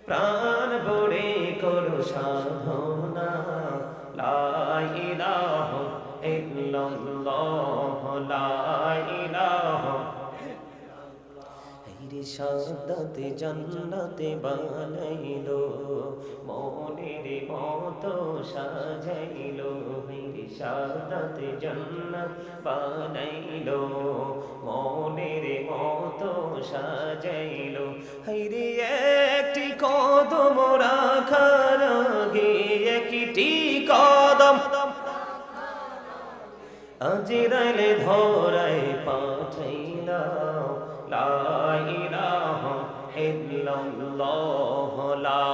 প্রাণ ভরে করো সাধনা লা ইলাহা ইল্লাল্লাহ লা ইলাহা হায়রে সাদাতে জান্নাতে বানাইলো মনের মতো সাজাইলো হায়রে সাদাতে জান্নাত বানাইলো মনের মতো সাজাইলো হায়রে একটি কদম রাখার আগে একটি কদম আজরাইলে ধরায় পাঠাইলাম লা ইলাহা ইল্লাল্লাহ লা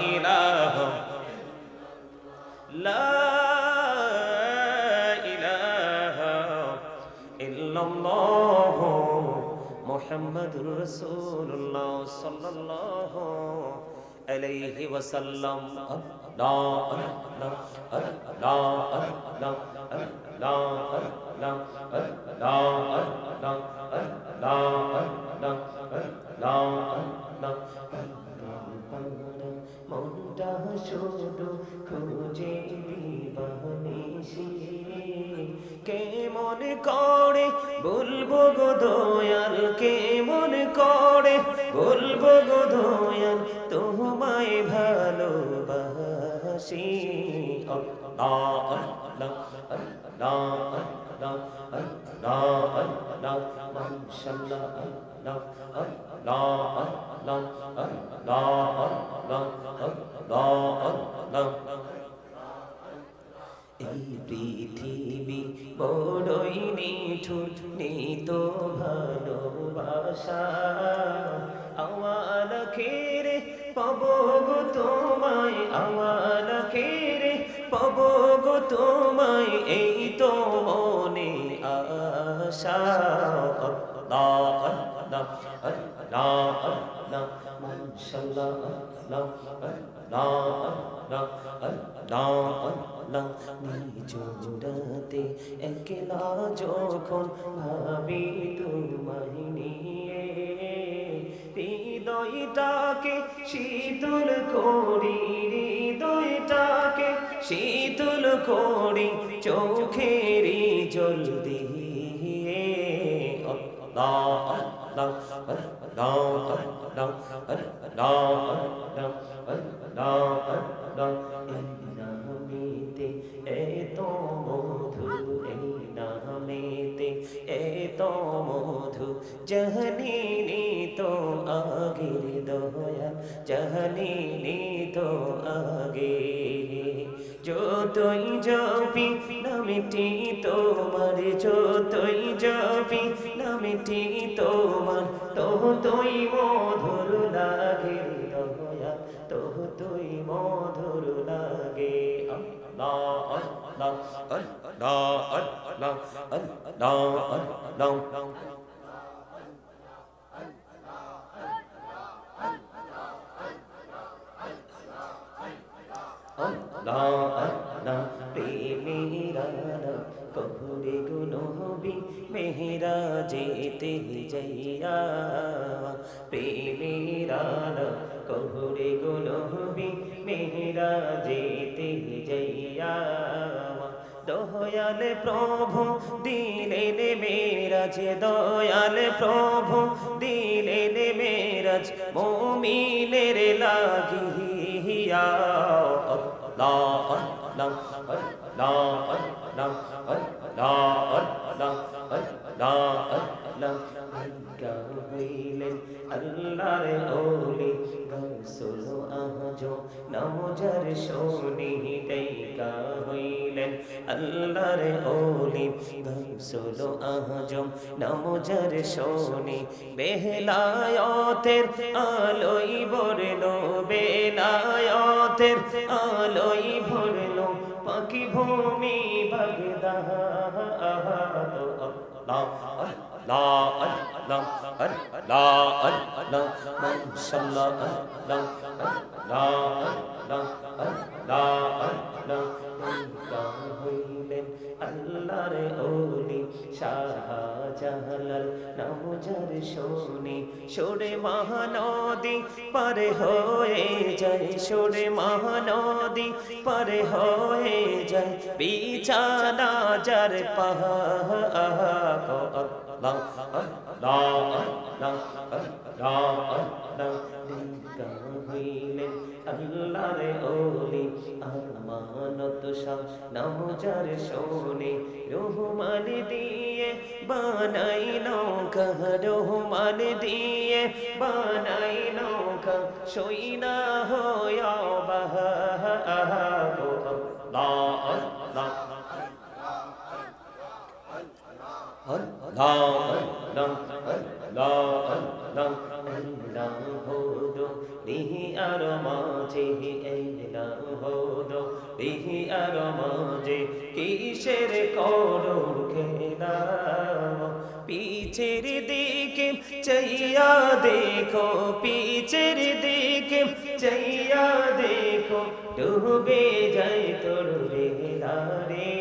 ইলাহা লা ইলাহা ইল্লাল্লাহ মুহাম্মাদুর রাসূলুল্লাহ সাল্লাল্লাহু আলাইহি ওয়াসাল্লাম আল্লাহ আল্লাহ আল্লাহ আল্লাহ মনটা শুধু খুঁজে বিবানিসি কেমন করে বলবো গো দয়াল কেমন করে বলবো গো দয়াল তোমায় ভালোবাসি আল্লাহ আল্লাহ আল্লাহ আল্লাহ আল্লাহ আল্লাহ মাশাআল্লাহ আল্লাহ আল্লাহ আল্লাহ আল্লাহ আল্লাহ আল্লাহ এই পৃথিবী বড়ই নিঠুর নিত ভালোবাসা আমার খেরে পাব গো তোমায় আমার খেরে পাব গো তোমায় এই তো মনে আশা আল্লাহ আল্লাহ আল্লাহ আল্লাহ মাশাআল্লাহ আল্লাহ আল্লাহ আল্লাহ আল্লাহ নিজুরাতে একলা যখন ভাবি তোমায় নিয়ে হৃদয়টাকে শীতল করি হৃদয়টাকে শীতল করি চোখেরই জল দিয়ে আল্লাহ আল্লাহ আল্লাহ আল্লাহ আল্লাহ আল্লাহ আল্লাহ নামেতে এত মধু এই নামেতে এত মধু জানিনি তো আগের দয়াল জানিনি তো আগে যতই জপি নামটি তোমার যতই জপি নামটি তোমার ততই মধুর লাগে দয়াল ততই মধুর লাগে আল্লাহ আল্লাহ আল্লাহ আল্লাহ আল্লাহ আল্লাহ প্রেমেরা কবরে গুনবি মেহরা যেতে যাইয়া প্রেমেরা কবরে গুনবি মেহরা যেতে যাইয়া দয়াল প্রভু দিলেন মেরাজ দয়াল প্রভু দিলেন মেরাজ মুমিনের লাগিয়া আল্লাহ আল্লাহ আল্লাহ আল্লাহ আল্লাহ আল্লাহ আল্লাহ আল্লাহ হইলেন আল্লাহর ওলি গাউসুল আজম নামজার শোনি দেইকা হইলেন আল্লাহর ওলি গাউসুল আজম নামজার শোনি বেলায়েতের আলোই ভরলো বেলায়েতের আলোই ভরলো পাখি ভূমি বাগদাদ আল্লাহ আল্লাহ আল্লাহ আল্লাহ আল্লাহ মাশাআল্লাহ আল্লাহ আল্লাহ আল্লাহ আল্লাহ আল্লাহ হইলেন আল্লাহর ওলি শাহজালাল নাম যার শুনি সুরে মহানদী পারে হয়ে যায়, সুরে মহানদী পারে হয়ে যায়, বিছানা যার পাহা আল্লাহ আল্লাহ আল্লাহ আল্লাহ আল্লাহ হইলেন আল্লাহর ওলি আমানত শাহ নাম যার শুনি রহমান দিয়ে বানাই নৌকা, রহমান দিয়ে বানাই নৌকা, সইনা হয়া বাহা আল্লাহ আল্লাহ আর মাঝে আর মাঝে কিসের করুণ খেলা, পিছের দিকে চাইয়া দেখো, পিছের দিকে চাইয়া দেখো, ডুবে যায় তোর বেলা রে।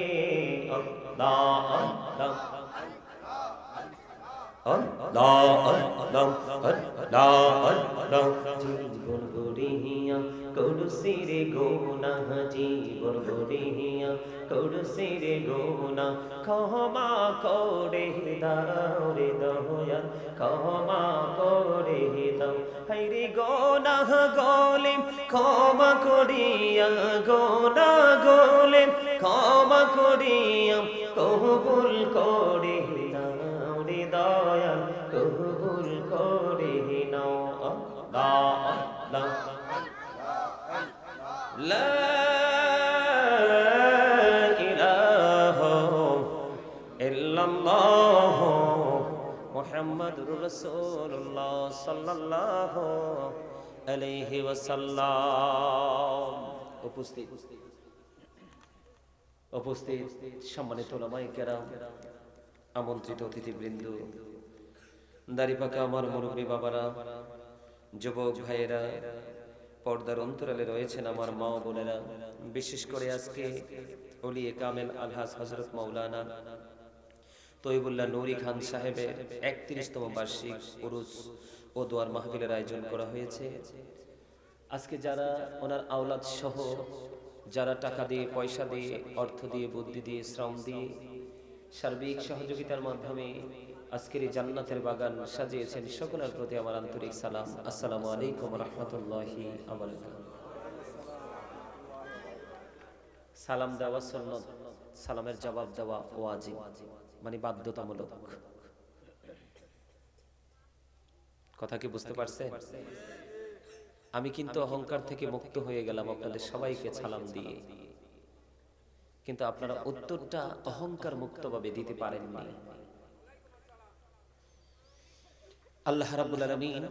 আল্লাহ আল্লাহ জীবন গড়িয়া করুসির গোনা, জীবন গড়িয়া করুসির গোনা, ক্ষমা করে দাও রে দয়াল, ক্ষমা করে দাও। হাইরে গোনা গলে ক্ষমা করিয়া, গোনা গলে ক্ষমা করিয়া, কবুল করে দয়াল, কবুল করে নাও। আল্লাহ আল্লাহ লা ইলাহা ইল্লাল্লাহ মুহাম্মাদুর রাসূলুল্লাহ সাল্লাল্লাহু আলাইহি ওয়াসাল্লাম। উপস্থিত সম্মানিত উলামায়ে কেরাম, আমন্ত্রিত অতিথিবৃন্দ, দাড়িপাকা আমার মুরব্বী বাবারা, যুবক ভাইয়েরা, পর্দার অন্তরালে রয়েছেন আমার মা ও বোনেরা, বিশেষ করে আজকে ওলিয়ে কামেল আলহাজ হযরত মাওলানা তৈবুল্লাহ নুরি খান সাহেবের ৩১তম বার্ষিক উরুস ও দোয়ার মাহফিলের আয়োজন করা হয়েছে। আজকে যারা ওনার আওলাদ সহ যারা টাকা দিয়ে, পয়সা দিয়ে, অর্থ দিয়ে, বুদ্ধি দিয়ে, শ্রম দিয়ে, সার্বিক সহযোগিতার মাধ্যমে আজকের এই জান্নাতের বাগান সাজিয়েছেন, সকলের প্রতি আমার আন্তরিক সালাম। আসসালামু আলাইকুম ওয়া রাহমাতুল্লাহি ওয়া বারাকাতুহু। সালাম দেওয়া সুন্নাত, সালামের জবাব দেওয়া ওয়াজিব, মানে বাধ্যতামূলক। কথা কি বুঝতে পারছেন? আমি কিন্তু অহংকার থেকে মুক্ত হয়ে গেলাম আপনাদের সবাইকে সালাম দিয়ে, কিন্তু আপনারা উত্তরটা অহংকার মুক্তভাবে দিতে পারেননি। আল্লাহ রাব্বুল আলামিন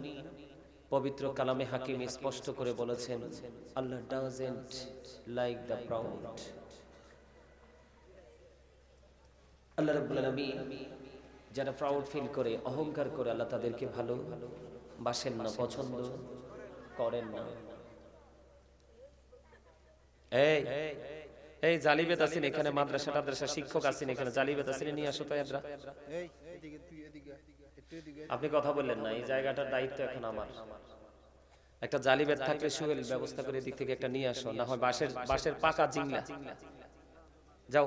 পবিত্র কালামে হাকিমে স্পষ্ট করে বলেছেন, আল্লাহ ডাজন্ট লাইক দ্য প্রাউড। আল্লাহ রাব্বুল আলামিন যারা প্রাউড ফিল করে, অহংকার করে, আল্লাহ তাদেরকে ভালো বাসেন না, পছন্দ করেন না। এই জালিবেত আছেন এখানে, মাদ্রাসা শিক্ষক আছেন এখানে, জালিবেত আছেন, নিয়ে আসো তো এদরা। আপনি কথা বললেন না, এই জায়গাটার দায়িত্ব এখন আমার। একটা জালিবেত থাকলে সুহেল ব্যবস্থা করে দিক থেকে একটা নিয়ে আসো, না হয় বাঁশের পাকা জিংলা। যাও।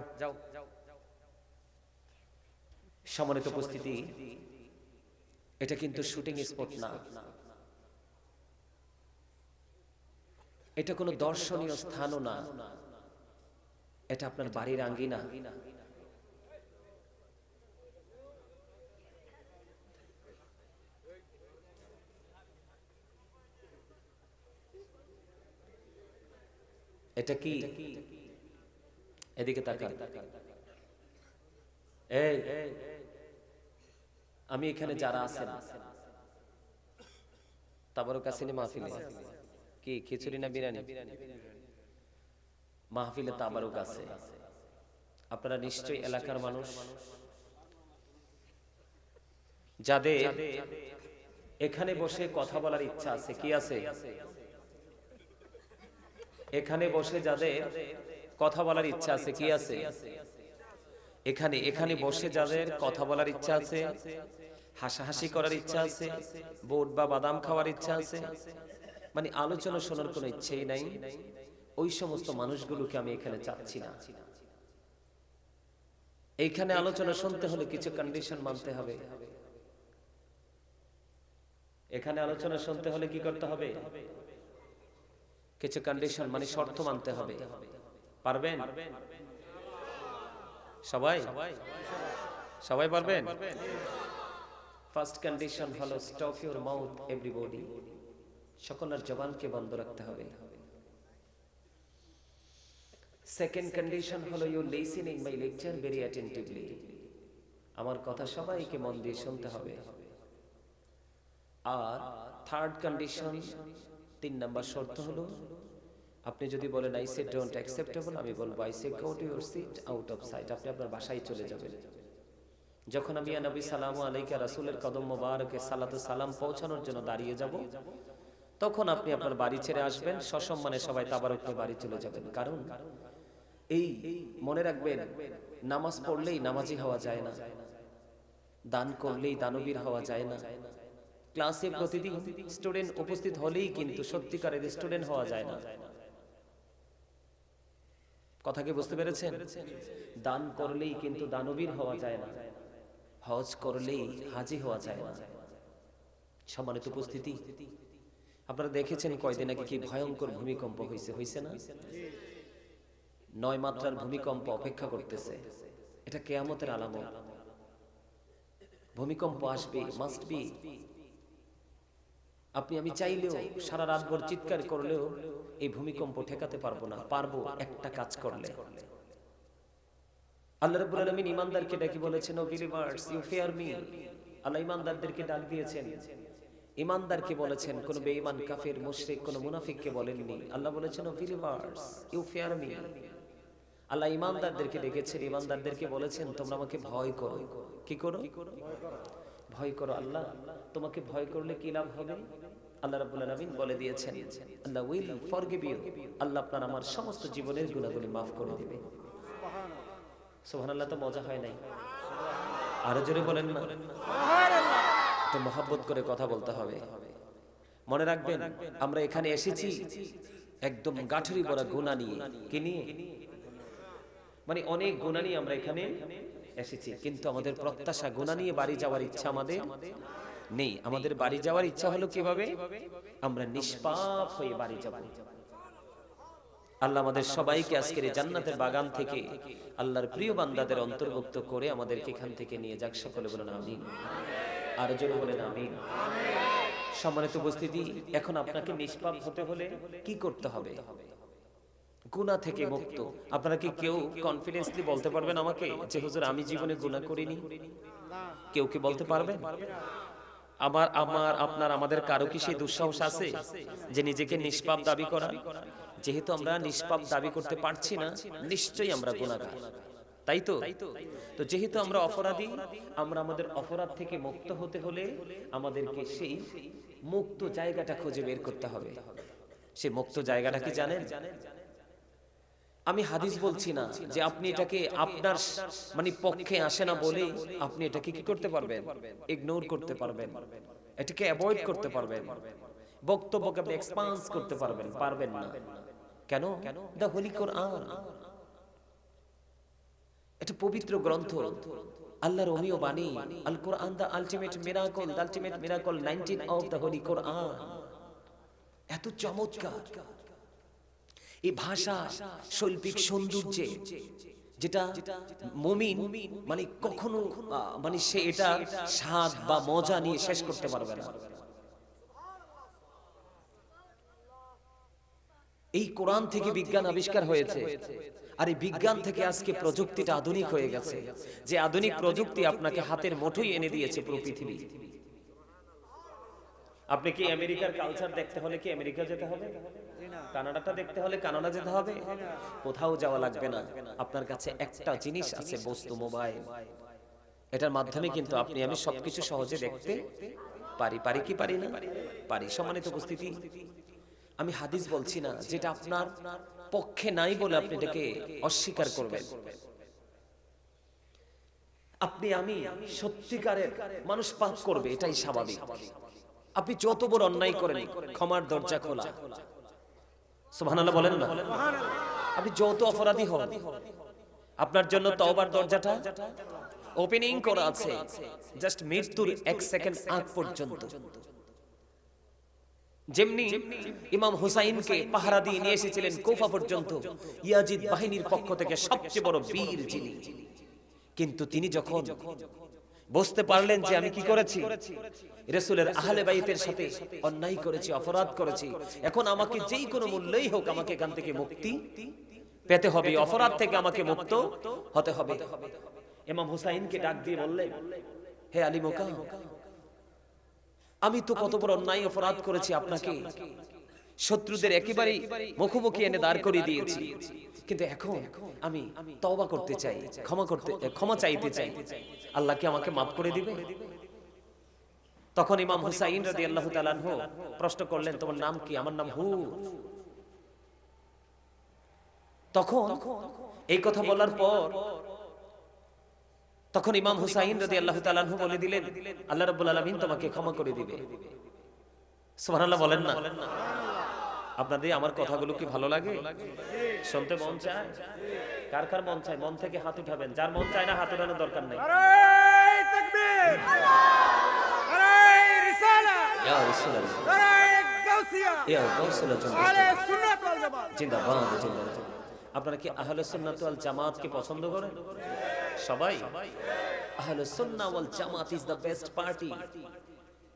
সম্মানিত উপস্থিতি, এটা কিন্তু শুটিং স্পট না, এটা কোনো দর্শনীয় স্থানও না, এটা আপনার বাড়ির আঙ্গিনা। এটা কি? এদিকে তাকান। এই আমি এখানে যারা আছেন, তাবারুক আসেনি মাহফিলে? কি খিচুড়ি না বিরিয়ানি? মাহফিলে তাবারুক আছে। আপনারা নিশ্চয়ই এলাকার মানুষ, যাদের এখানে বসে কথা বলার ইচ্ছা আছে। কি আছে? এখানে বসে যাদের কথা বলার ইচ্ছা আছে। কি আছে? এখানে এখানে বসে যাদের কথা বলার ইচ্ছা আছে, হাসাহাসি করার ইচ্ছা আছে, বোট বা বাদাম খাওয়ার ইচ্ছা আছে, মানে আলোচনা শোনার কোনো ইচ্ছেই নাই, ওই সমস্ত মানুষগুলোকে আমি এখানে চাচ্ছি না। এইখানে আলোচনা শুনতে হলে কিছু কন্ডিশন মানতে হবে। এখানে আলোচনা শুনতে হলে কি করতে হবে? কিছু কন্ডিশন মানে শর্ত মানতে হবে। পারবেন সবাই? সবাই পারবেন? ফার্স্ট কন্ডিশন হলো স্টপ ইউর মাউথ এভরিবডি, সকলের জবানকে বন্ধ রাখতে হবে। সেকেন্ড কন্ডিশন হলো you listening my lecture very attentively, আমার কথা সবাইকে মন দিয়ে শুনতে হবে। আর থার্ড কন্ডিশন, 3 নাম্বার শর্ত হলো, আপনি যদি বলেন আই সে ডোন্ট অ্যাকসেপ্টেবল, আমি বলবো I say go to your seat out of sight, আপনি আপনার বাসায় চলে যাবেন। যখন আমি নবী সাল্লাল্লাহু আলাইহি রাসূলের কদম মোবারকে সালাতু সালাম পৌঁছানোর জন্য দাঁড়িয়ে যাব, তখন আপনি আপনার বাড়ি ছেড়ে আসবেন, সসম্মানে সবাই তাবারক নিয়ে বাড়ি চলে যাবেন। কারণ এই মনে রাখবেন, নামাজ পড়লেই নামাজি হওয়া যায় না, দান করলেই দানবীর হওয়া যায় না, ক্লাসে প্রতিদিন স্টুডেন্ট উপস্থিত হলেই কিন্তু সত্যিকারের স্টুডেন্ট হওয়া যায় না। কথা কি বুঝতে পেরেছেন? দান করলেই কিন্তু দানবীর হওয়া যায় না, হজ করলেই হাজি হওয়া যায় না। সম্মানিত উপস্থিতি, আপনারা দেখেছেন কয়দিন আগে কি ভয়ঙ্কর ভূমিকম্প হয়েছে না? 9 মাত্রার ভূমিকম্প অপেক্ষা করতেছে। এটা কিয়ামতের আলামত। ভূমিকম্প আসবে, মাস্ট বি। আপনি আমি চাইলেও সারা রাত ভর চিৎকার করলেও এই ভূমিকম্প ঠেকাতে পারবো না। পারবো একটা কাজ করলে। আল্লাহ রাব্বুল আলামিন ঈমানদারকে ডেকে বলেছেন, O believers you fear me. আল্লাহ ঈমানদারদেরকে ডাক দিয়েছেন। ঈমানদারকে বলেছেন, কোন বেঈমান কাফির মুশরিক কোন মুনাফিককে বলেননি। আল্লাহ বলেছেন, O believers you fear me. আল্লাহ ঈমানদারদেরকে ডেকেছেন, ঈমানদারদেরকে বলেছেন, তোমরা আমাকে ভয় করো। কি করো? ভয় করো। আল্লাহ তোমাকে ভয় করলে কি লাভ হবে? আল্লাহ রাব্বুল আলামিন বলে দিয়েছেন, আল্লাহ উইল ফরগিভ ইউ। আল্লাহ আপনার আমার সমস্ত জীবনের গুনাহগুলি maaf করে দিবে। সুবহানাল্লাহ। তো মজা হয় নাই? আরো জোরে বলেন না। সুবহানাল্লাহ। তো মহব্বত করে কথা বলতে হবে। মনে রাখবেন, আমরা এখানে এসেছি একদম গাঠরি ভরা গুনাহ নিয়ে। কি নিয়ে? মানে অনেক গুনাহ নিয়ে আমরা এখানে এসেছি, কিন্তু আমাদের প্রত্যাশা গুনাহ নিয়ে বাড়ি যাওয়ার ইচ্ছা আমাদের নেই। আমাদের বাড়ি যাওয়ার ইচ্ছা হলো কিভাবে? আমরা নিষ্পাপ হয়ে বাড়ি যাব। আল্লাহ আমাদের সবাইকে আজকের এই জান্নাতের বাগান থেকে আল্লাহর প্রিয় বান্দাদের অন্তর্ভুক্ত করে আমাদেরকে এখান থেকে নিয়ে যাক। সকলে বলেন আমিন। আর জোরে বলেন আমিন। সম্মানিত উপস্থিতি, এখন আপনাকে নিষ্পাপ হতে হলে কি করতে হবে? গুনাহ থেকে মুক্ত। আপনারা কি কেউ কনফিডেন্সলি বলতে পারবেন আমাকে যে হুজুর আমি জীবনে গুনাহ করিনি? কেউ কি বলতে পারবেন? আমাদের কারো কি সেই দুঃসাহস আছে যে নিজেকে নিষ্পাপ দাবি করা? যেহেতু আমরা নিষ্পাপ দাবি করতে পারছি না, নিশ্চয়ই আমরা গুনাহগার, তাই তো? তো যেহেতু আমরা অপরাধী, আমরা আমাদের অপরাধ থেকে মুক্ত হতে হলে আমাদেরকে সেই মুক্ত জায়গাটা খুঁজে বের করতে হবে। সেই মুক্ত জায়গাটা কি জানেন? আমি হাদিস বলছি না যে আপনি এটাকে আপনার মানে পক্ষে আসে না বলে আপনি এটাকে কি করতে পারবেন? ইগনোর করতে পারবেন, এটাকে অ্যাভয়েড করতে পারবেন, বক্তব্যকে আপনি এক্সপান্স করতে পারবেন না। কেন? দ্য হোলি কোরআন, এটা পবিত্র গ্রন্থ, আল্লাহর অমীয় বাণী। আল Quran the ultimate miracle, the ultimate miracle 19 of the holy Quran. এত চমৎকার এই ভাষা, শৈল্পিক সৌন্দর্যে, যেটা মুমিন মানে কখনো মানে সে এটা স্বাদ বা মজা নিয়ে শেষ করতে পারবে না। এই কোরআন থেকে বিজ্ঞান আবিষ্কার হয়েছে, আর এই বিজ্ঞান থেকে আজকে প্রযুক্তিটা আধুনিক হয়ে গেছে, যে আধুনিক প্রযুক্তি আপনাকে হাতের মুঠোয় এনে দিয়েছে পুরো পৃথিবী। আপনি কি আমেরিকার কালচার দেখতে হলে কি আমেরিকা যেতে হবে? কানাডাটা দেখতে হলে কানাডা যেতে হবে? কোথাও যাওয়া লাগবে না। আপনার কাছে একটা জিনিস আছে, বস্তু, মোবাইল। এটার মাধ্যমে কিন্তু আপনি আমি সবকিছু সহজে দেখতে পারি। পারি কি পারি না? পারি। সম্মানিত উপস্থিতি, আমি হাদিস বলছি না যেটা আপনার পক্ষে নাই বলে আপনি এটাকে অস্বীকার করবেন। আপনি আমি সত্যিকারের মানুষ পাপ করবে, এটাই স্বাভাবিক। আপনি যত বড় অন্যায় করেন, ক্ষমার দরজা খোলা। সুবহানাল্লাহ বলেন না? আপনি যত অপরাধী হন, আপনার জন্য তওবার দরজাটা ওপেনিং করা আছে, জাস্ট মৃত্যুর 1 সেকেন্ড আগ পর্যন্ত। যেমনি ইমাম হুসাইনকে পাহারা দিয়ে নিয়ে এসেছিলেন কুফা পর্যন্ত, ইয়াজিদ বাহিনীর পক্ষ থেকে সবচেয়ে বড় বীর যিনি, কিন্তু তিনি যখন বুঝতে পারলেন যে আমি কি করেছি, রাসূলের আহলে বাইতের সাথে অন্যায় করেছি, অপরাধ করেছি, এখন আমাকে যেই কোনো মূল্যেই হোক আমাকে এখান থেকে মুক্তি পেতে হবে, অপরাধ থেকে আমাকে মুক্ত হতে হবে। ইমাম হুসাইনকে ডাক দিয়ে বললেন, হে আলী মোকা, আমি তো কত বড় অন্যায় অপরাধ করেছি, আপনাকে শত্রুদের একেবারেই মুখোমুখি এনে দাঁড় করিয়ে দিয়েছি, কিন্তু এখন আমি তওবা করতে চাই, ক্ষমা চাইতে চাই, আল্লাহ কি আমাকে মাফ করে দিবে? তখন ইমাম হুসাইন রাদিয়াল্লাহু তাআলা আনহু প্রশ্ন করলেন, তোমার নাম কি? আমার নাম হু। তখন এই কথা বলার পর তখন ইমাম হুসাইন রাদিয়াল্লাহু তাআলা আনহু বলে দিলেন, আল্লাহ রাব্বুল আলামিন তোমাকে ক্ষমা করে দিবে। সুবহানাল্লাহ বলেন না? আপনাদের আমার কথাগুলো কি ভালো লাগে? শুনতে মন চায়? কার কার মন চায়? মন থেকে হাত উঠাবেন। যার মন চায় না হাত উঠানোর দরকার নাই। নারে তাকবীর, নারে রিসালা, ইয়া রাসূলুল্লাহ, নারে গাউসিয়া, ইয়া গাউসুল আহলে সুন্নাত ওয়াল জামাত জিন্দাবাদ, জিন্দাবাদ। আপনারা কি আহলে সুন্নাত ওয়াল জামাতকে পছন্দ করেন? সবাই? আহলে সুন্নাহ ওয়াল জামাত ইজ দ্য বেস্ট পার্টি।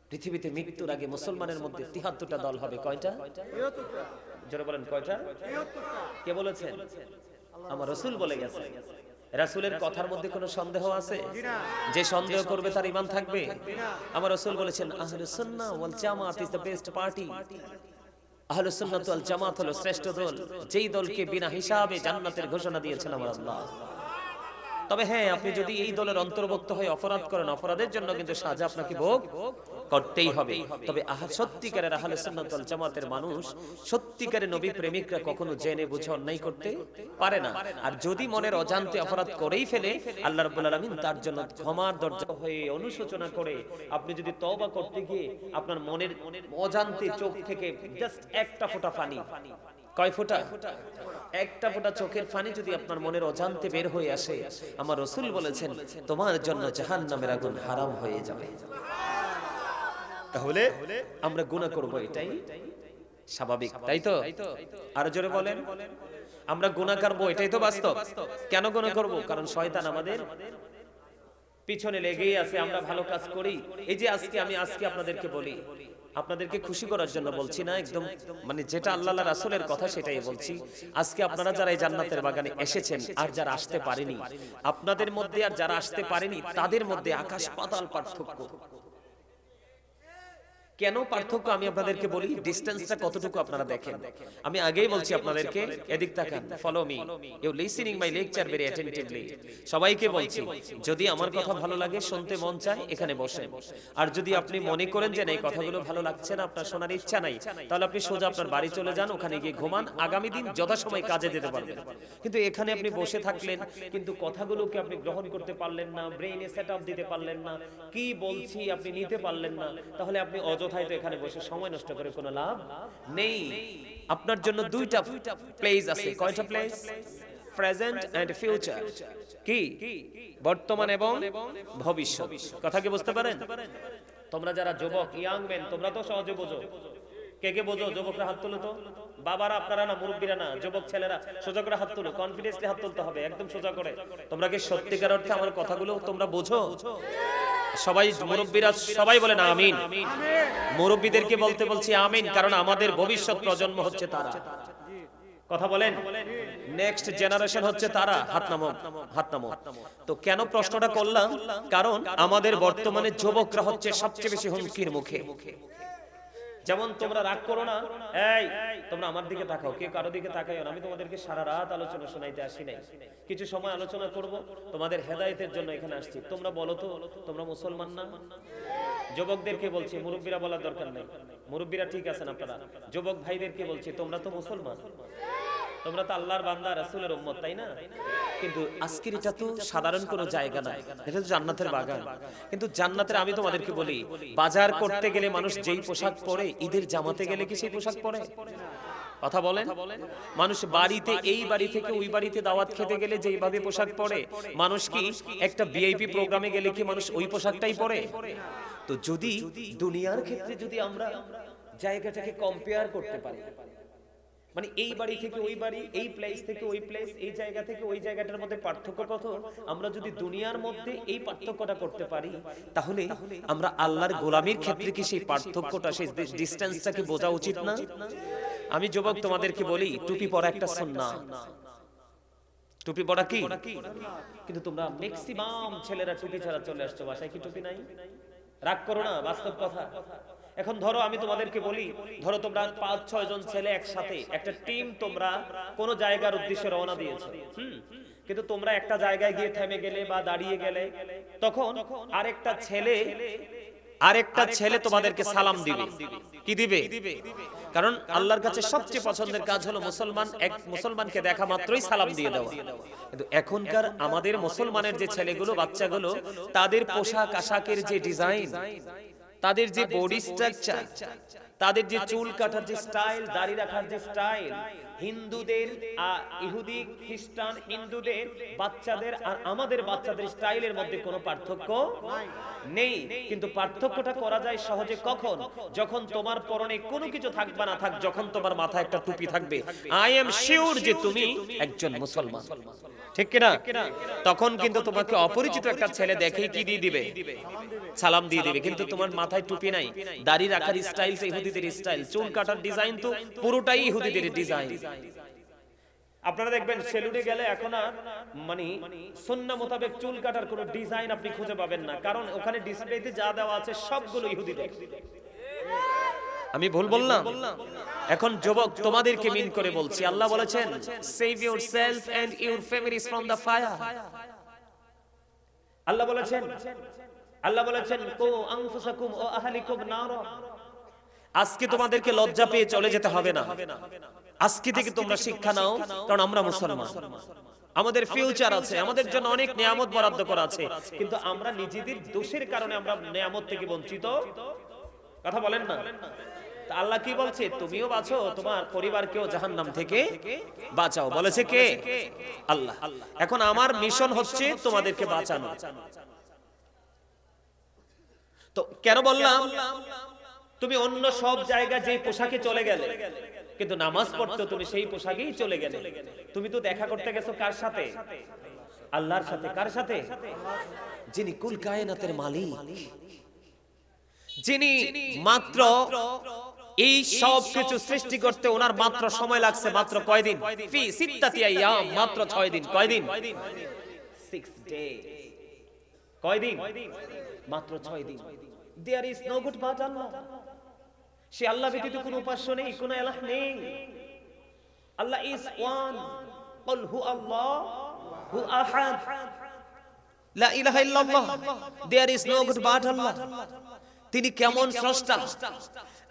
পৃথিবীতে মৃত্যুর আগে মুসলমানের মধ্যে ৭৩টা দল হবে। কয়টা? ৭৩টা। জোরে বলেন, কয়টা? ৭৩টা। কে বলেছেন? আমার রাসূল বলে গেছে। রাসূলের কথার মধ্যে কোনো সন্দেহ আছে? যে সন্দেহ করবে তার ঈমান থাকবে? আমার রাসূল বলেছেন, আহলে সুন্নাহ ওয়াল জামাত ইজ দ্য বেস্ট পার্টি। আহলে সুন্নাত ওয়াল জামাত হলো শ্রেষ্ঠ দল, যেই দলকে বিনা হিসাবে জান্নাতের ঘোষণা দিয়েছেন আমার আল্লাহ। তবে হ্যাঁ, আপনি যদি এই দলের অন্তর্ভুক্ত হয়ে অপরাধ করেন, অপরাধের জন্য কিন্তু সাজা আপনাকে ভোগ করতেই হবে। তবে সত্যিকারের আহলে সুন্নাত ওয়াল জামাতের মানুষ, সত্যিকারের নবী প্রেমিকরা কখনো জেনে বুঝে অন্যায় করতে পারে না। আর যদি মনের অজান্তে অপরাধ করেই ফেলে, আল্লাহ রাব্বুল আলামিন তার জন্য ক্ষমার দরজা হয়ে অনুশোচনা করে, আপনি যদি তওবা করতে গিয়ে আপনার মনের অজান্তে চোখ থেকে জাস্ট একটা ফোঁটা পানি, কয় ফোঁটা? একটা ফোঁটা চোখের পানি যদি আপনার মনের অজান্তে বের হয়ে আসে, আমার রাসূল বলেছেন তোমার জন্য জাহান্নামের আগুন হারাম হয়ে যাবে। তাহলে আমরা গুনাহ করব, এটাই স্বাভাবিক, তাই তো? আর জোরে বলেন, আমরা গুনাহ করব, এটাই তো বাস্তব। কেন গুনাহ করব? কারণ শয়তান আমাদের পিছনে লেগেই আছে, আমরা ভালো কাজ করি। এই যে আজকে আপনাদেরকে বলি, আপনাদেরকে খুশি করার জন্য বলছি না, একদম মানে যেটা আল্লাহ রাসূলের কথা সেটাই বলছি। আজকে আপনারা যারা এই জান্নাতের বাগানে এসেছেন আর যারা আসতে পারেনি, আপনাদের মধ্যে আর যারা আসতে পারেনি তাদের মধ্যে আকাশ পাতাল পার্থক্য। কেন পার্থক্য আমি আপনাদেরকে বলি, ডিসটেন্সটা কতটুকু আপনারা দেখেন। আমি আগেই বলছি আপনাদেরকে, এদিক তাকান, follow me, you listening my lecture very attentively. সবাইকে বলছি, যদি আমার কথা ভালো লাগে, শুনতে মন চায়, এখানে বসেন। আর যদি আপনি মনে করেন যে এই কথাগুলো ভালো লাগছে না, আপনার শোনার ইচ্ছা নাই, তাহলে আপনি সোজা আপনার বাড়ি চলে যান, ওখানে গিয়ে ঘুমান, আগামী দিন যথাসময় কাজে যেতে পারবেন। কিন্তু এখানে আপনি বসে থাকলেন, কিন্তু কথাগুলোকে আপনি গ্রহণ করতে পারলেন না, ব্রেইনে সেটআপ দিতে পারলেন না, কি বলছি আপনি নিতে পারলেন না, তাহলে আপনি অযথাই তো এখানে বসে সময় নষ্ট করে কোনো লাভ নেই। আপনার জন্য দুইটা প্লেস আছে। কয়টা প্লেস? Present and future. কি? বর্তমান এবং ভবিষ্যৎ। কথা কি বুঝতে পারেন? তোমরা যারা যুবক, ইয়াং মেন, তোমরা তো সহজে বোঝো। কে কে বোঝো? যুবকরা হাত তুলো তো। বাবারা, আপনারা না, মুরব্বীরা না, যুবক ছেলেরা সোজা করে হাত তুলো, কনফিডেন্সলি হাত তুলতে হবে, একদম সোজা করে। তোমরা কি সত্যিকার অর্থে আমার কথাগুলো তোমরা বোঝো? সবাই মুরব্বীরা সবাই বলেন আমিন। মুরব্বীদেরকে বলতে বলছি আমিন, কারণ আমাদের ভবিষ্যৎ প্রজন্ম হচ্ছে তারা। কথা বলেন, নেক্সট জেনারেশন হচ্ছে তারা। হাত নামো, হাত নামো। তো কেন প্রশ্নটা করলাম? কারণ আমাদের বর্তমানে যুবকরা হচ্ছে সবচেয়ে বেশি হুমকির মুখে। যেমন তোমরা রাগ করো না, এই তোমরা আমার দিকে তাকাও, কে কারো দিকে তাকাইও না। আমি তোমাদেরকে সারা রাত আলোচনা শোনাইতে আসি নাই, কিছু সময় আলোচনা করব, তোমাদের হেদায়েতের জন্য এখানে আসছি। তোমরা বলো তো, তোমরা মুসলমান না? যুবকদেরকে বলছি, মুরব্বীরা বলার দরকার নাই, মুরব্বীরা ঠিক আছেন আপনারা। যুবক ভাইদেরকে বলছি, তোমরা তো মুসলমান। তোমরা তো আল্লাহর বান্দা রাসূলের উম্মত, তাই না? কিন্তু আজকের এটা তো সাধারণ কোনো জায়গা না, এটা তো জান্নাতের বাগান। কিন্তু জান্নাতের আমি তোমাদেরকে বলি, বাজার করতে গেলে মানুষ যেই পোশাক পরে, ঈদের জামাতে গেলে কি সেই পোশাক পরে? কথা বলেন। মানুষ বাড়িতে, এই বাড়ি থেকে ওই বাড়িতে দাওয়াত খেতে গেলে যেইভাবে পোশাক পরে, মানুষ কি একটা ভিআইপি প্রোগ্রামে গেলে কি মানুষ ওই পোশাকটাই পরে? তো যদি দুনিয়ার ক্ষেত্রে যদি আমরা জায়গাটাকে কম্পেয়ার করতে পারি, মানে এই বাড়ি থেকে ওই বাড়ি, এই প্লেস থেকে ওই প্লেস, এই জায়গা থেকে ওই জায়গাটার মধ্যে পার্থক্য কত, আমরা যদি দুনিয়ার মধ্যে এই পার্থক্যটা করতে পারি, তাহলে আমরা আল্লাহর গোলামীর ক্ষেত্রে কি সেই পার্থক্যটা, সেই ডিসটেন্সটাকে বোঝা উচিত না? আমি যুবক তোমাদেরকে বলি, টুপি পরা একটা সুন্নাহ। টুপি পরা কি? কিন্তু তোমরা ম্যাক্সিমাম ছেলেরা টুপি ছাড়া চলে আসছো, বাসায় কি টুপি নাই? রাগ করো না, বাস্তব কথা। এখন ধরো আমি তোমাদেরকে বলি, ধরো তোমরা 5-6 জন ছেলে একসাথে, একটা টিম, তোমরা কোন জায়গার উদ্দেশ্যে রওনা দিয়েছো, কিন্তু তোমরা একটা জায়গায় গিয়ে থেমে গেলে বা দাঁড়িয়ে গেলে, তখন আরেকটা ছেলে তোমাদেরকে সালাম দিবে। কি দিবে? কারণ আল্লাহর কাছে সবচেয়ে পছন্দের কাজ হলো এক মুসলমানকে দেখা মাত্রই সালাম দিয়ে দেওয়া। কিন্তু এখনকার আমাদের মুসলমানের যে ছেলেগুলো, বাচ্চাগুলো, তাদের পোশাক আশাকের যে ডিজাইন, তাদের যে বডি স্ট্রাকচার, তাদের যে চুল কাটার যে স্টাইল, দাড়ি রাখার যে স্টাইল, হিন্দুদের, ইহুদি খ্রিস্টান হিন্দুদের বাচ্চাদের আর আমাদের বাচ্চাদের স্টাইলের মধ্যে কোনো পার্থক্য নেই। কিন্তু পার্থক্যটা করা যায় সহজে কখন? যখন তোমার পরনে কোনো কিছু থাকবে না থাক, যখন তোমার মাথায় একটা টুপি থাকবে, আই এম শিওর যে তুমি একজন মুসলমান, ঠিক কিনা? তখন কিন্তু তোমাকে অপরিচিত একটা ছেলে দেখেই কি দিয়ে দিবে? সালাম দিয়ে দিবে। কিন্তু তোমার মাথায় টুপি নাই, দাড়ি রাখার স্টাইল তো ইহুদিদের স্টাইল, চুল কাটার ডিজাইন তো পুরোটাই ইহুদিদের ডিজাইন। আপনারা দেখবেন সেলুনে গেলে এখন আর মানে সুন্নাহ মোতাবেক চুল কাটার কোনো ডিজাইন আপনি খুঁজে পাবেন না, কারণ ওখানে ডিসপ্লেতে যা দেওয়া আছে সবগুলো ইহুদিদের। আমি ভুল বললাম? এখন যুবক তোমাদেরকে মিন করে বলছি, আল্লাহ বলেছেন save yourself and your families from the fire. আল্লাহ বলেছেন কো আনফুসাকুম ওয়া আহলিকুম নারা। আজকে তোমাদেরকে লজ্জা পেয়ে চলে যেতে হবে না, আজকে থেকে তোমরা শিক্ষা নাও, কারণ আমরা মুসলমান, আমাদের ফিউচার আছে, আমাদের জন্য অনেক নিয়ামত বরাদ্দ করা আছে, কিন্তু আমরা নিজেদের দোষের কারণে আমরা নিয়ামত থেকে বঞ্চিত। কথা বলেন না? আল্লাহ কি বলছে? তুমিও বাঁচো, তোমার পরিবারকেও জাহান্নাম থেকে বাঁচাও। বলেছে কে? আল্লাহ। এখন আমার মিশন হচ্ছে তোমাদেরকে বাঁচানো। তো কেন বললাম? তুমি অন্য সব জায়গা যে পোশাকে চলে গেলে, কিন্তু নামাজ পড়তে তুমি সেই পোশাকেই চলে গেলে। তুমি তো দেখা করতে গেছো কার সাথে? আল্লাহর সাথে। কার সাথে? যিনি কুল কায়নাতের মালিক, যিনি মাত্র এই সব কিছু সৃষ্টি করতে ওনার মাত্র সময় লাগছে মাত্র কয়দিন? ফি সিত্তাতি আইয়াম, মাত্র 6 দিন। কয়দিন? 6 days। কয়দিন? মাত্র 6 দিন। There is no good but Allah। সে আল্লাহ ব্যতীত কোনো উপাস্য নেই, কোনো ইলাহ নেই। আল্লাহ is one। قل هو الله هو أحد لا إله إلا الله। There is no good but Allah। তিনি কেমন স্রষ্টা,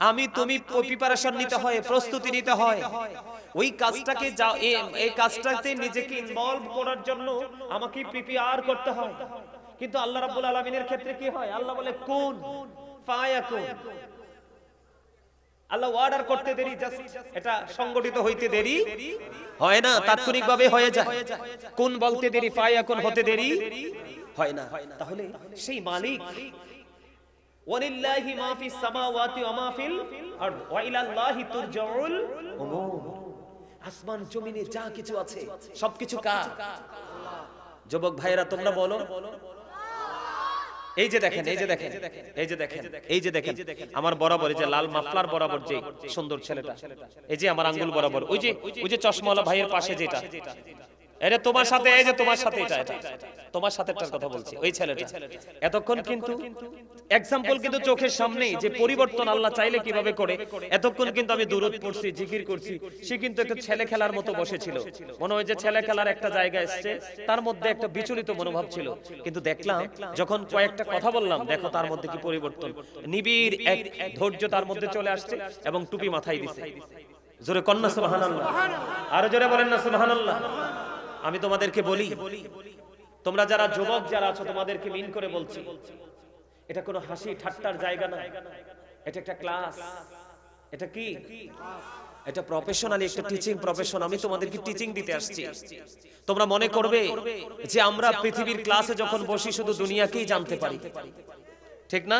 আমি তুমি প্রিপারেশন নিতে হয়, প্রস্তুতি নিতে হয়, ওই কাজটাকে এই কাজটাতে নিজেকে ইনভলভ করার জন্য আমাকে প্রিপেয়ার করতে হয়। কিন্তু আল্লাহ রাব্বুল আলামিনের ক্ষেত্রে কি হয়? আল্লাহ বলে কুন ফায়াকুন। আল্লাহ অর্ডার করতে দেরি, জাস্ট এটা সংগঠিত হইতে দেরি হয় না, তাৎক্ষণিকভাবে হয়ে যায়। কুন বলতে দেরি, ফায়াকুন হতে দেরি হয় না। তাহলে সেই মালিক, ওয়ালিল্লাহি মা ফিস সামাওয়াতি ওয়া মা ফিল আরদ ওয়া ইলাল্লাহি তুরজাউল উমুর। আসমান জমিনে যা কিছু আছে সবকিছু কার? যুবক ভাইরা তোমরা বলো। এই যে দেখেন, এই যে দেখেন, এই যে দেখেন, এই যে দেখেন, আমার বরাবর এই যে লাল মাফলার বরাবর যে সুন্দর ছেলেটা, এই যে আমার আঙ্গুল বরাবর, ওই যে চশমাওয়ালা ভাইয়ের পাশে যেটা, এটা তোমার সাথে, এই যে তোমার সাথে, এটা তোমার সাথেটার কথা বলছি, ওই ছেলেটা। এতক্ষণ কিন্তু এক্সাম্পল কিন্তু চোখের সামনেই, যে পরিবর্তন আল্লাহ চাইলে কিভাবে করে। এতক্ষণ কিন্তু আমি দুরূদ পড়ছি, জিকির করছি, সে কিন্তু একটা ছেলে খেলার মতো বসেছিল। মনে হয় যে ছেলে খেলার একটা জায়গা এসছে, তার মধ্যে একটা বিচলিত মনোভাব ছিল। কিন্তু দেখলাম যখন কয়েকটা কথা বললাম, দেখো তার মধ্যে কি পরিবর্তন, নিবিড় এক ধৈর্য তার মধ্যে চলে আসছে এবং টুপি মাথায় দিছে। জোরে কন্না সুবহানাল্লাহ, আরো জোরে বলেন না সুবহানাল্লাহ। আমি তোমাদেরকে বলি, তোমরা যারা যুবক যারা আছো তোমাদেরকে মিন করে বলছি, এটা কোনো হাসি ঠাট্টার জায়গা না, এটা একটা ক্লাস। এটা কি? এটা প্রফেশনালি একটা টিচিং প্রফেশন। আমি তোমাদেরকে টিচিং দিতে আসছি। তোমরা মনে করবে যে আমরা পৃথিবীর ক্লাসে যখন বসি শুধু দুনিয়াকেই জানতে পারি, ঠিক না?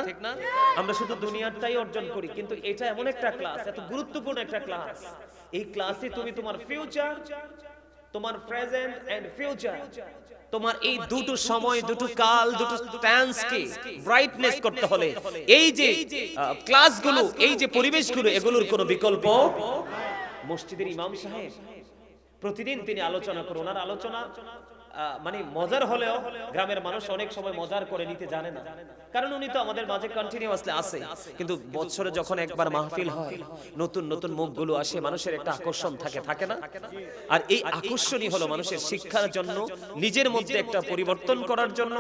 আমরা শুধু দুনিয়াটাই অর্জন করি, কিন্তু এটা এমন একটা ক্লাস, এত গুরুত্বপূর্ণ একটা ক্লাস। এই ক্লাসে তুমি তোমার ফিউচার, তোমার প্রেজেন্ট এন্ড ফিউচার, তোমার এই দুটো সময়, দুটো কাল, দুটো টেন্সকে ব্রাইটনেস করতে হলে এই যে ক্লাসগুলো, এই যে পরিবেশগুলো, এগুলোর কোনো বিকল্প। মসজিদের ইমাম সাহেব প্রতিদিন তিনি আলোচনা করেন। ওনার আলোচনা মানে মজার হলেও গ্রামের মানুষ অনেক সময় মজার করে নিতে জানে না, কারণ উনি তো আমাদের মাঝে কন্টিনিউয়াসলি আছে। কিন্তু বছরে যখন একবার মাহফিল হয়, নতুন নতুন মুখগুলো আসে, মানুষের একটা আকর্ষণ থাকে না? আর এই আকর্ষণই হলো মানুষের শিক্ষার জন্য, নিজের মধ্যে একটা পরিবর্তন করার জন্য,